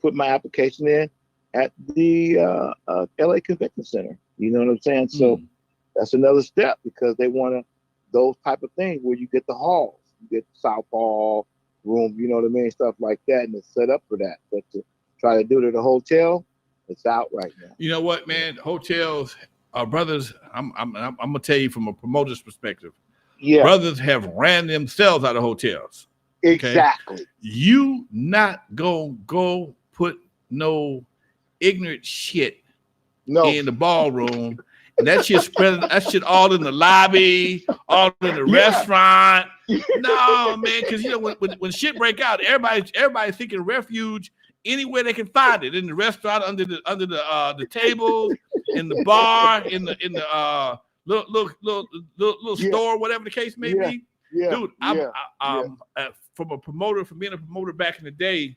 put my application in at the LA Convention Center. You know what I'm saying? So that's another step, because they want those type of things where you get the halls, you get the South Hall room, you know what I mean, stuff like that, and it's set up for that. But to try to do it at a hotel, it's out right now. You know what, man? Hotels, brothers. I'm gonna tell you from a promoter's perspective. Yeah, brothers have ran themselves out of hotels. Okay? Exactly. You not gonna go put no ignorant shit in the ballroom. And that shit spread. That shit all in the lobby, all in the restaurant. No, man, because when shit break out, everybody's thinking refuge anywhere they can find it, in the restaurant, under the tables, in the bar, in the little store, whatever the case may be. Dude, from being a promoter back in the day,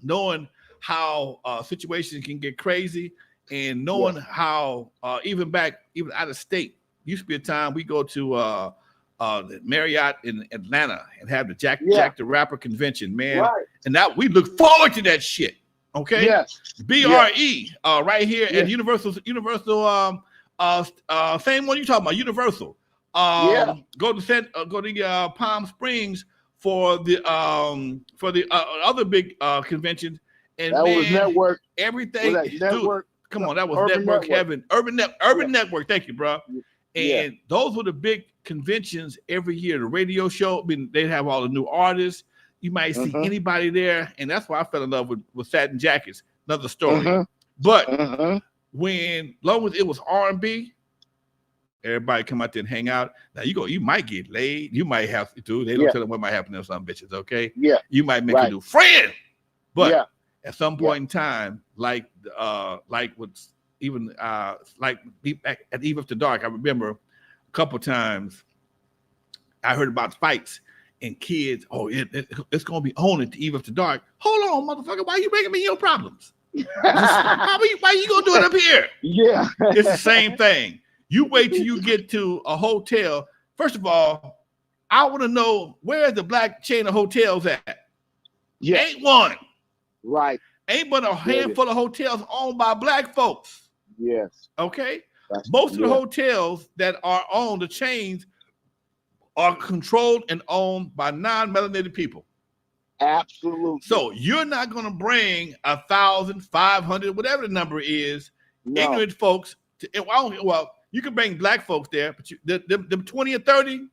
knowing how situations can get crazy. And knowing how even out of state, used to be a time we go to the Marriott in Atlanta and have the Jack the Rapper convention, man. Right. And that we look forward to that shit. Okay. Yes. BRE right here at Universal same one you talking about, Universal. Go to Palm Springs for the other big conventions. And that was network. Everything network. Come on, that was network heaven. Urban Network. Thank you, bro. And those were the big conventions every year. The radio show, I mean, they have all the new artists. You might see anybody there, and that's why I fell in love with Satin Jackets. Another story. But when long as it was R&B, everybody come out there and hang out. Now you might get laid. You might have to. They don't tell them what might happen to some bitches. Okay. Yeah. You might make a new friend, but. At some point in time, like what's even like at Eve After Dark, I remember a couple times I heard about fights and kids. Oh, it's gonna be on at Eve After Dark. Hold on, motherfucker, why you making me your problems? Why you gonna do it up here? Yeah, it's the same thing. You wait till you get to a hotel. First of all, I want to know where's the black chain of hotels at. Ain't one. Right. Ain't but a handful of hotels owned by black folks. Yes. Okay. Most of the hotels that are on the chains are controlled and owned by non-melanated people. Absolutely. So you're not going to bring 1,500, whatever the number is, ignorant folks. Well, you can bring black folks there, but the 20 or 30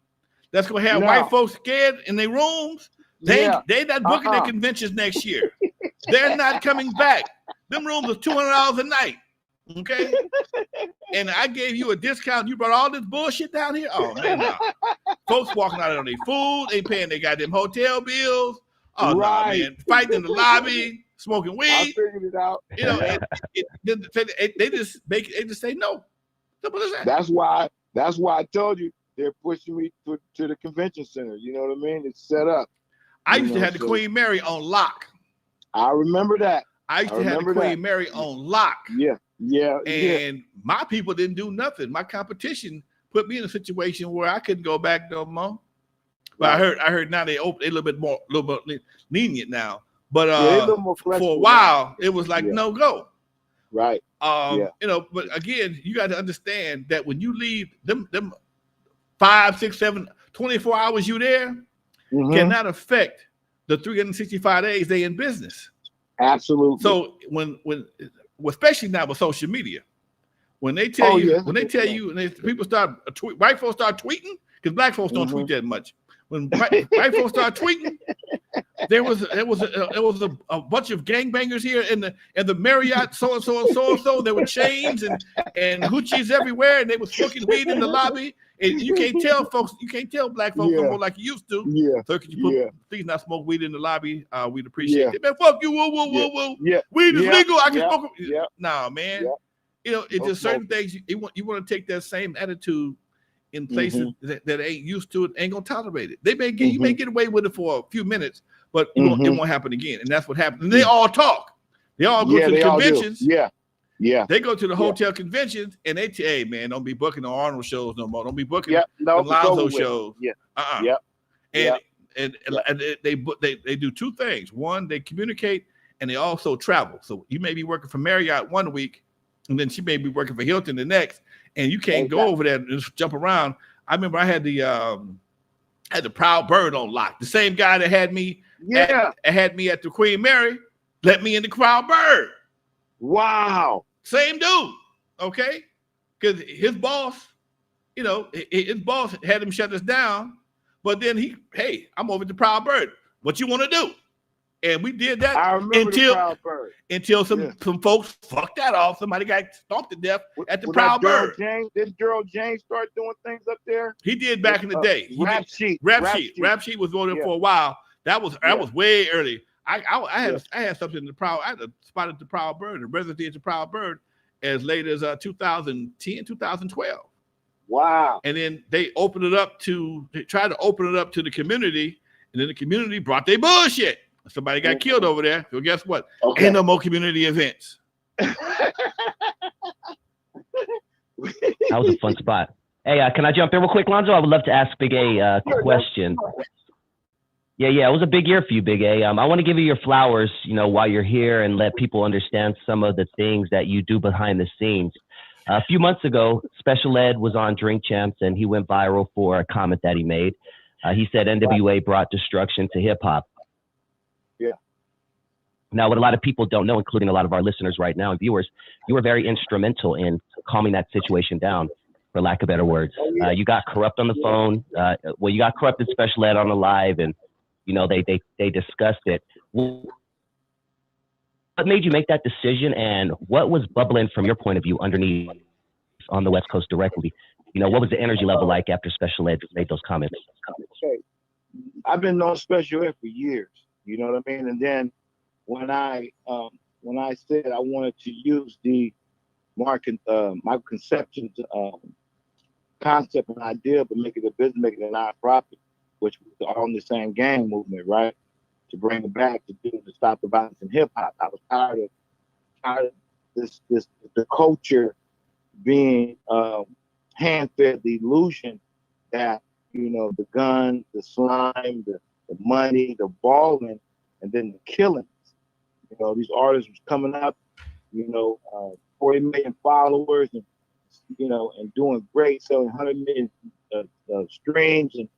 that's going to have white folks scared in their rooms. They not booking their conventions next year. They're not coming back. Them rooms are $200 a night. Okay. And I gave you a discount. You brought all this bullshit down here. Oh man, no. Folks walking out on their food, they paying their goddamn hotel bills. Oh no, man. Fighting in the lobby, smoking weed. I figured it out. You know, they just say no. Simple as that. That's why I told you they're pushing me to the convention center. You know what I mean? It's set up. I used to have the Queen Mary on lock. I remember that. I used to have the Queen Mary on lock. Yeah. And my people didn't do nothing. My competition put me in a situation where I couldn't go back no more. But Right. I heard now they open a little bit lenient now. But Yeah, they're a little more for a flexible while it was like Yeah. no go. Right. Yeah. You know, but again, you got to understand that when you leave them 5, 6, 7, 24 hours you there Mhm. cannot affect the 365 days they in business. Absolutely. So when especially now with social media, when they tell you, yeah. when they tell you, and people start white folks start tweeting, because black folks don't tweet Mhm. that much. When white folks start tweeting, there was a bunch of gangbangers here in the Marriott, so and so and so and so. There were chains and hoochies everywhere, and they were smoking weed in the lobby. And you can't tell folks, you can't tell black folks no Yeah. more like you used to. Yeah. So could you Yeah. please not smoke weed in the lobby? We'd appreciate Yeah. it. Man, fuck you, whoa, whoa, Yeah. whoa, whoa. Yeah. Weed is Yeah. legal. I can Yeah. smoke it. Yeah. Nah, man. Yeah. You know, it's No just certain smoking. things you want to take that same attitude in places that ain't used to it, ain't gonna tolerate it. They may get you may get away with it for a few minutes, but it won't happen again. And that's what happened. And they all talk. They all go to the conventions. Yeah. Yeah. They go to the hotel conventions and they tell, hey man, don't be booking the Arnold shows no more. Don't be booking Yeah. the No, it's over Lonzo with. shows. Yeah. Yep. Yeah. And they do two things. One, they communicate and they also travel. So you may be working for Marriott one week, and then she may be working for Hilton the next, and you can't go over there and just jump around. I remember I had the Proud Bird on lock. The same guy that had me at the Queen Mary let me in the Proud Bird. Wow. Same dude. Okay, because his boss, you know, his boss had him shut us down, but then I'm over at the Proud Bird. What you want to do? And we did that until some folks fucked that off. Somebody got stomped to death at the Proud Bird. Did Gerald James start doing things up there? He did back in the day. Rap Sheet was on there for a while. That was way early. I had something in the Proud. I had a spot at the Proud Bird, a residency at the Proud Bird, as late as 2010, 2012. Wow. And then they tried to open it up to the community, and then the community brought their bullshit. Somebody got killed over there. So guess what? Ain't no more community events. That was a fun spot. Hey, can I jump in real quick, Lonzo? I would love to ask Big A a question. Yeah, it was a big year for you, Big A. I want to give you your flowers, you know, while you're here and let people understand some of the things that you do behind the scenes. A few months ago, Special Ed was on Drink Champs, and he went viral for a comment that he made. He said N.W.A brought destruction to hip hop. Yeah. Now, what a lot of people don't know, including a lot of our listeners right now and viewers, you were very instrumental in calming that situation down, for lack of better words. You got corrupt on the phone. You got corrupted Special Ed on the live, and you know they discussed it. What made you make that decision, and what was bubbling from your point of view underneath on the West Coast directly? You know, what was the energy level like after Special Ed made those comments? I've been knowing Special Ed for years. You know what I mean? And then when I said I wanted to use the Michael Conception's concept and idea, but make it a business, make it a nonprofit, which was all in the same gang movement, right? To bring it back to stop the violence in hip hop. I was tired of the culture being hand-fed the illusion that, you know, the guns, the slime, the money, the balling, and then the killings. You know, these artists was coming up, you know, 40 million followers, and you know, and doing great, selling 100 million streams, and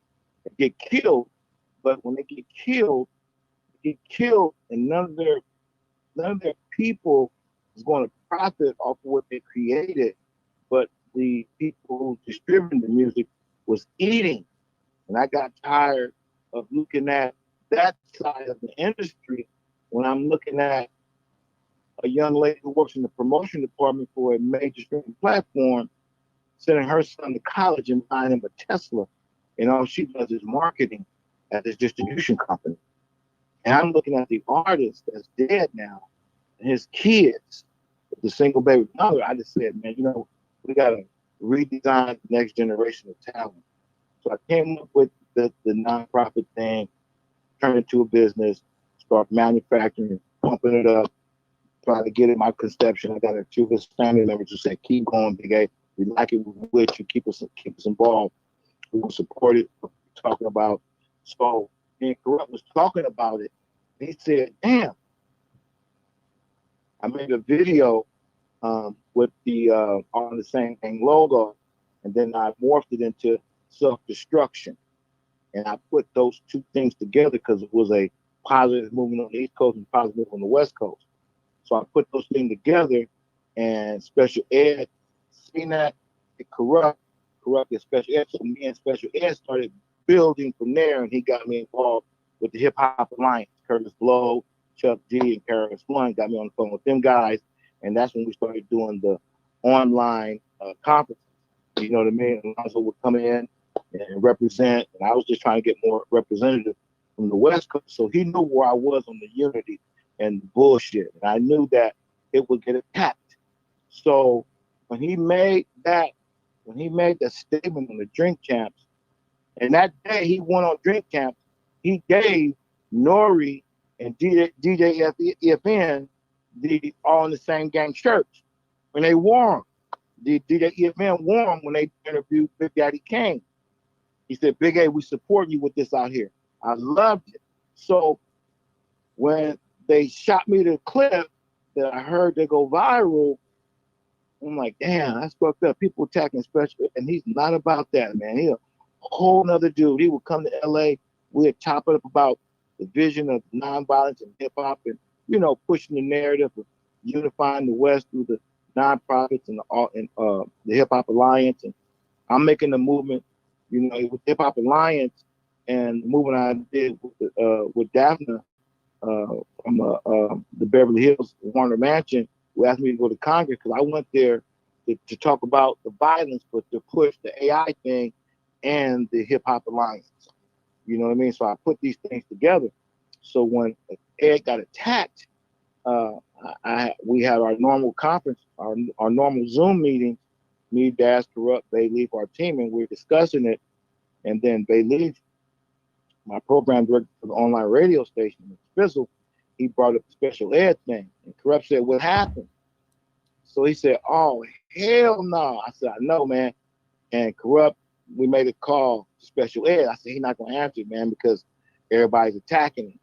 get killed. But when they get killed, and none of their people is going to profit off of what they created, but the people who distributed the music was eating. And I got tired of looking at that side of the industry when I'm looking at a young lady who works in the promotion department for a major streaming platform, sending her son to college and buying him a Tesla, and all she does is marketing at this distribution company. And I'm looking at the artist that's dead now, and his kids, the single baby mother. I just said, man, you know, we got to redesign the next generation of talent. So I came up with the nonprofit thing, turned it into a business, start manufacturing, pumping it up, trying to get it my conception. I got a few of his family members who said, keep going, Big A. We like it with you. Keep us involved. We will support it. Talking about so, and Corrupt was talking about it. He said, "Damn, I made a video with the on the same thing logo, and then I morphed it into self-destruction, and I put those two things together because it was a positive movement on the East Coast and positive movement on the West Coast. So I put those things together, and Special Ed seen that, it corrupted Special Ed. So me and Special Ed started building from there, and he got me involved with the Hip Hop Alliance. Curtis Blow, Chuck D, and Karis One got me on the phone with them guys, and that's when we started doing the online conferences. You know what I mean? And Lonzo would come in and represent, and I was just trying to get more representative from the West Coast. So he knew where I was on the unity and bullshit, and I knew that it would get attacked. So when he made that statement on the Drink Champs, and that day he went on Drink Champs, he gave Nori and DJ EFN the all in the same gang shirts when they wore them. The DJ EFN wore them when they interviewed Big Daddy Kane. He said, "Big A, we support you with this out here." I loved it. So when they shot me the clip that I heard that go viral, I'm like, damn, that's fucked up. People attacking Special, and he's not about that, man. He's a whole nother dude. He would come to LA, we'd chop it up about the vision of nonviolence and hip hop, and pushing the narrative of unifying the West through the nonprofits and the Hip Hop Alliance. And I'm making the movement, with Hip Hop Alliance and the movement I did with Daphne from the Beverly Hills Warner Mansion, who asked me to go to Congress because I went there to talk about the violence, but to push the AI thing and the Hip Hop Alliance. You know what I mean? So I put these things together. So when Ed got attacked, we had our normal conference, our normal Zoom meeting, me, Dash, Corrupt, Bayleaf, our team, and we were discussing it. And then Bayleaf, my program director for the online radio station, Fizzle, he brought up the Special Ed thing. And Corrupt said, "What happened?" So he said, "Oh, hell no." I said, "I know, man." And Corrupt, we made a call to Special Ed. I said, "He's not going to answer it, man, because everybody's attacking him."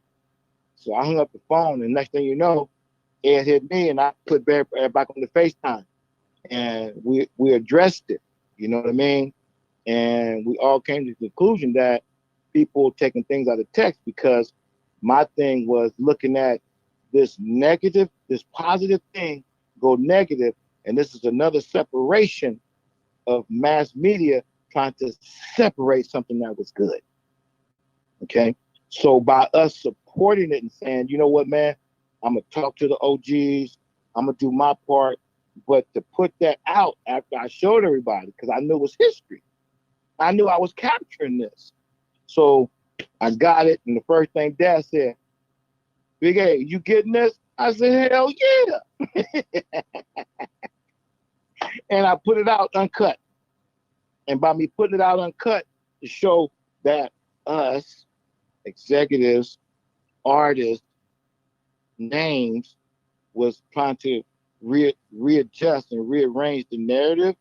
So I hung up the phone, and next thing you know, Ed hit me, and I put back on the FaceTime. And we addressed it, you know what I mean? And we all came to the conclusion that people taking things out of text, because my thing was looking at this positive thing go negative, and this is another separation of mass media trying to separate something that was good. Okay? So by us supporting it and saying, "You know what, man, I'm going to talk to the OGs, I'm going to do my part," but to put that out after I showed everybody, because I knew it was history. I knew I was capturing this. So I got it, and the first thing Dad said, "Big A, you getting this?" I said, "Hell yeah." And I put it out uncut. And by me putting it out uncut, to show that us, executives, artists, names, was trying to readjust and rearrange the narrative,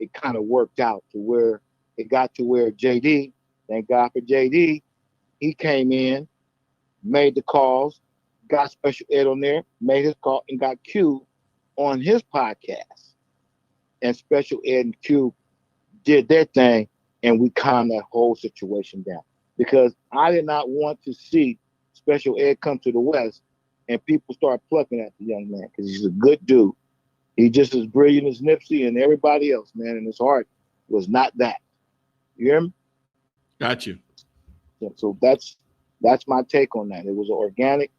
it kind of worked out to where it got to where JD, thank God for JD, he came in, made the calls, got Special Ed on there, made his call, and got Q on his podcast. And Special Ed and Q did their thing, and we calmed that whole situation down. Because I did not want to see Special Ed come to the West and people start plucking at the young man, because he's a good dude. He's just as brilliant as Nipsey and everybody else, man, and his heart was not that. You hear me? Got you. So that's my take on that. It was organic,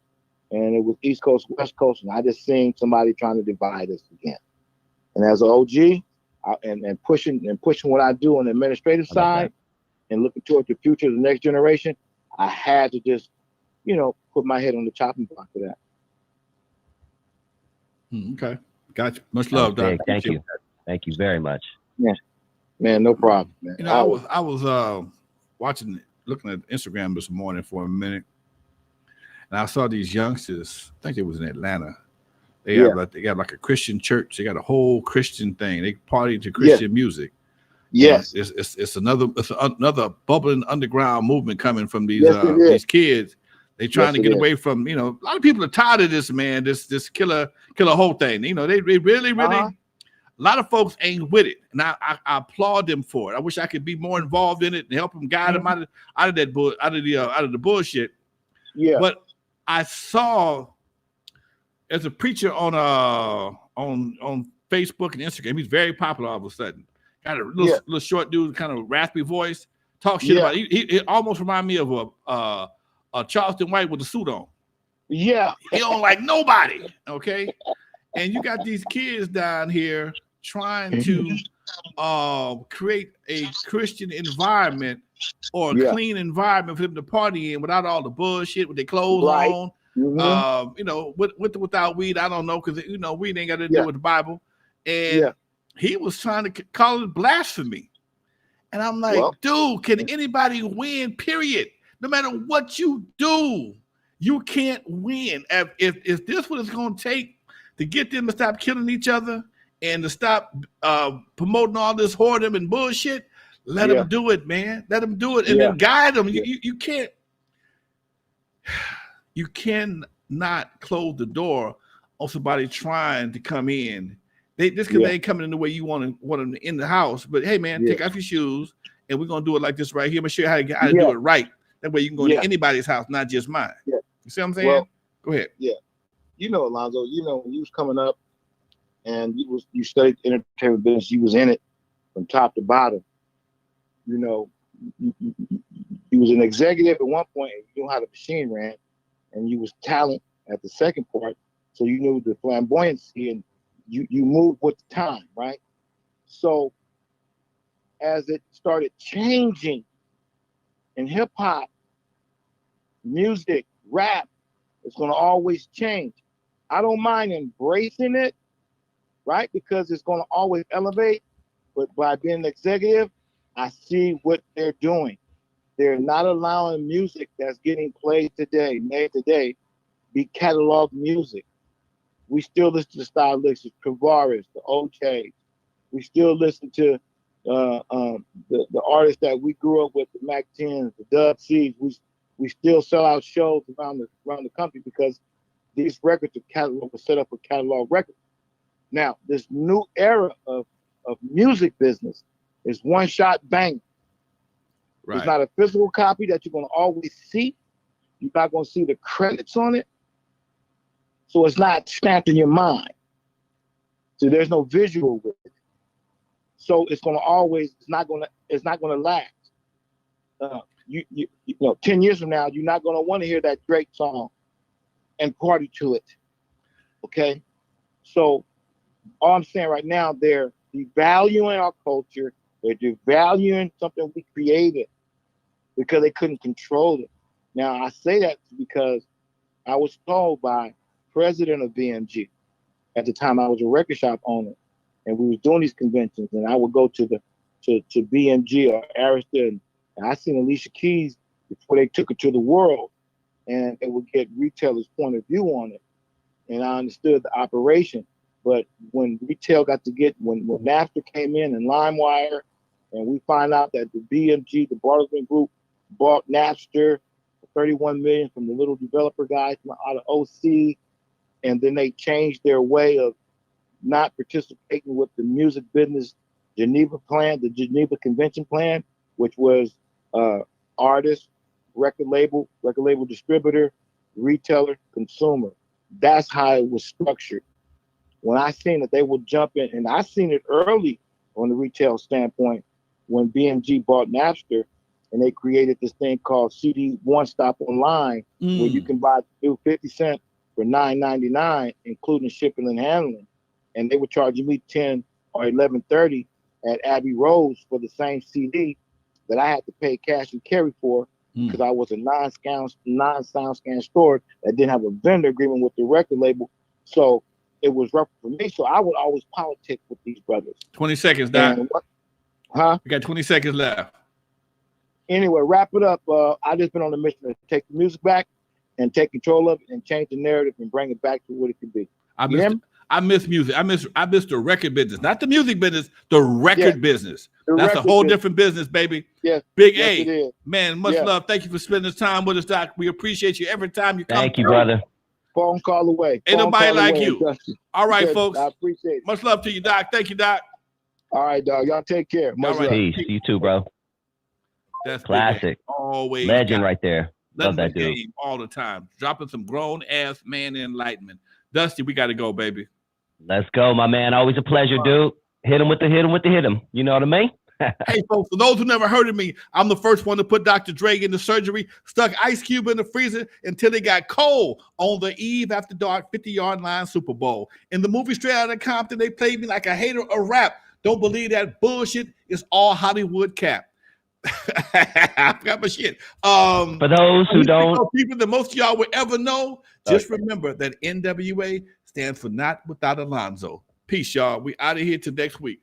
and it was East Coast, West Coast, and I just seen somebody trying to divide us again. And as an OG, and pushing what I do on the administrative side, and looking toward the future of the next generation, I had to just, put my head on the chopping block for that. Okay, got you. Much love, Doc. Thank you. Thank you very much. Yeah, man, no problem, man. I was looking at Instagram this morning for a minute, and I saw these youngsters. I think it was in Atlanta. They have like a Christian church. They got a whole Christian thing. They party to Christian music. Yes. And it's another bubbling underground movement coming from these kids. They trying to get away from, a lot of people are tired of this, man. This killer whole thing. They really a lot of folks ain't with it, and I applaud them for it. I wish I could be more involved in it and help them guide them out of the bullshit. Yeah. But I saw as a preacher on Facebook and Instagram, he's very popular all of a sudden. Got a little short dude, kind of raspy voice, talk shit about it. He almost remind me of a Charleston White with a suit on. Yeah. He don't like nobody, okay? And you got these kids down here trying to create a Christian environment or a clean environment for them to party in without all the bullshit with their clothes on. With or without weed, I don't know, because weed ain't got to do with the Bible. And he was trying to call it blasphemy. And I'm like, dude, can anybody win, period? No matter what you do, you can't win. If this what it's going to take to get them to stop killing each other and to stop promoting all this whoredom and bullshit, let them do it, man. Let them do it, and then guide them. You cannot close the door on somebody trying to come in. Because they ain't coming in the way you want them in the house. But hey, man, take off your shoes, and we're gonna do it like this right here. I'm gonna show you how to do it right. That way you can go to anybody's house, not just mine. Yeah. You see what I'm saying? Well, go ahead. Yeah. Alonzo, when you was coming up and you studied entertainment business, you was in it from top to bottom. You was an executive at one point, and you knew how the machine ran, and you was talent at the second part. So you knew the flamboyancy, and you moved with the time, right? So as it started changing in hip hop, music, rap, it's going to always change. I don't mind embracing it, right? Because it's going to always elevate. But by being an executive, I see what they're doing. They're not allowing music that's getting played today, made today, be catalog music. We still listen to the stylistics, Tavares, the OJs. We still listen to the artists that we grew up with, the Mac 10s, the Dub C's. We still sell out shows around the country because these records were set up for catalog records. Now, this new era of music business is one shot bang. Right. It's not a physical copy that you're going to always see. You're not going to see the credits on it. So it's not stamped in your mind. So there's no visual with it. So it's not going to last. 10 years from now, you're not going to want to hear that Drake song and party to it. Okay? So all I'm saying right now, they're devaluing our culture. They're devaluing something we created because they couldn't control it. Now, I say that because I was told by president of BMG at the time. I was a record shop owner, and we was doing these conventions, and I would go to BMG or Arista, and I seen Alicia Keys before they took it to the world, and it would get retailers' point of view on it, and I understood the operation. But when retail when Napster came in and LimeWire, and we find out that the BMG, the Bartleman Group, bought Napster for $31 million from the little developer guys out of OC, and then they changed their way of not participating with the music business Geneva plan, the Geneva Convention plan, which was artist, record label distributor, retailer, consumer. That's how it was structured. When I seen that they would jump in, and I seen it early on the retail standpoint when BMG bought Napster, and they created this thing called CD One Stop Online, where you can buy new 50 cents for $9.99, including shipping and handling. And they were charging me $10 or $11.30 at Abbey Roads for the same CD that I had to pay cash and carry for because I was a non-SoundScan store that didn't have a vendor agreement with the record label. So it was rough for me. So I would always politic with these brothers. 20 seconds, Doc. Huh? We got 20 seconds left. Anyway, wrap it up. I just been on a mission to take the music back and take control of it and change the narrative and bring it back to what it could be. I miss music. I miss the record business, not the music business, the record business. That's a whole different business, baby. Yes. Big Yes, A. it is. Man, much love. Thank you for spending this time with us, Doc. We appreciate you every time you come. Thank you, brother. Phone call away. Ain't nobody like you. Justin. All right, folks. I appreciate it. Much love to you, Doc. Thank you, Doc. All right, dog. Y'all take care. Much love. Peace. You too, bro. That's classic. Always legend right there. Love that dude. All the time. Dropping some grown ass man enlightenment. Dusty, we got to go, baby. Let's go, my man. Always a pleasure, dude. Hit him with the hit him with the hit him. You know what I mean? Hey, folks, for those who never heard of me, I'm the first one to put Dr. Dre in the surgery, stuck Ice Cube in the freezer until it got cold on the eve after dark 50-yard line Super Bowl. In the movie Straight Outta Compton, they played me like a hater of rap. Don't believe that bullshit. It's all Hollywood cap. I forgot my shit. For those who don't, people that most of y'all will ever know, just remember that N.W.A. stands for Not Without Alonzo. Peace, y'all. We out of here till next week.